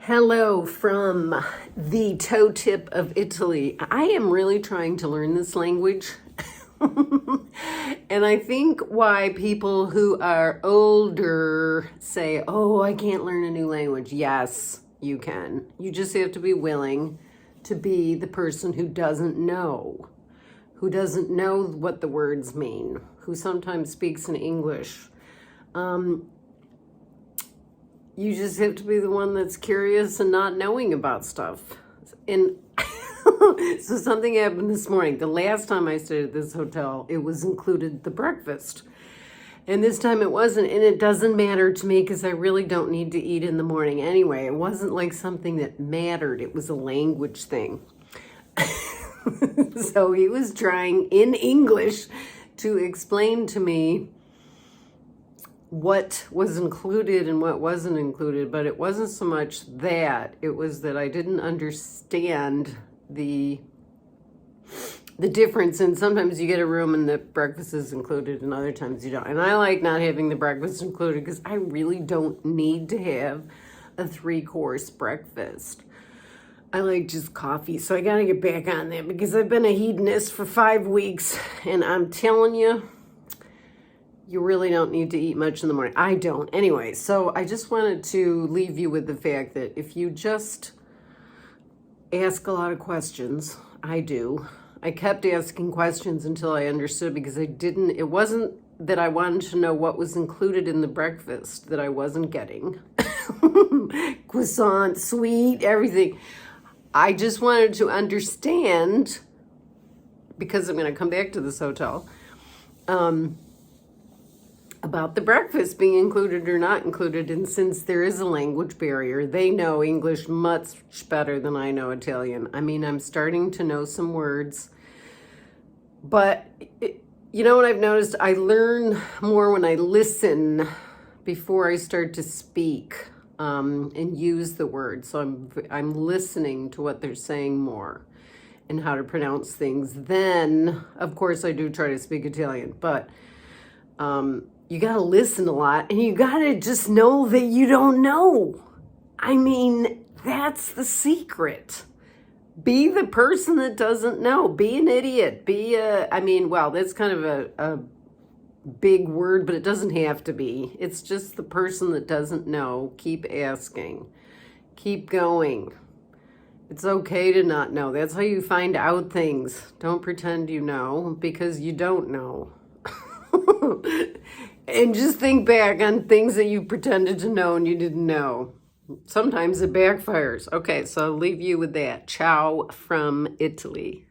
Hello from the toe tip of Italy. I am really trying to learn this language. And I think why people who are older say, oh, I can't learn a new language. Yes, you can. You just have to be willing to be the person who doesn't know what the words mean, who sometimes speaks in English. You just have to be the one that's curious and not knowing about stuff. And so something happened this morning. The last time I stayed at this hotel, it was included the breakfast. And this time it wasn't. And it doesn't matter to me because I really don't need to eat in the morning anyway. It wasn't like something that mattered. It was a language thing. So he was trying in English to explain to me what was included and what wasn't included, but it wasn't so much that, it was that I didn't understand the difference. And sometimes you get a room and the breakfast is included and other times you don't. And I like not having the breakfast included because I really don't need to have a 3-course breakfast. I like just coffee, so I gotta get back on that because I've been a hedonist for 5 weeks and I'm telling you, you really don't need to eat much in the morning. I don't. Anyway, so I just wanted to leave you with the fact that if you just ask a lot of questions, I do. I kept asking questions until I understood because it wasn't that I wanted to know what was included in the breakfast that I wasn't getting. Croissant, sweet, everything. I just wanted to understand, because I'm going to come back to this hotel, about the breakfast being included or not included. And since there is a language barrier, they know English much better than I know Italian. I mean, I'm starting to know some words, but you know what I've noticed? I learn more when I listen before I start to speak and use the words. So I'm listening to what they're saying more and how to pronounce things. Then, of course, I do try to speak Italian, but you got to listen a lot and you got to just know that you don't know. I mean, that's the secret. Be the person that doesn't know. Be an idiot. That's kind of a big word, but it doesn't have to be. It's just the person that doesn't know. Keep asking. Keep going. It's okay to not know. That's how you find out things. Don't pretend you know because you don't know. And just think back on things that you pretended to know and you didn't know. Sometimes it backfires. Okay, so I'll leave you with that. Ciao from Italy.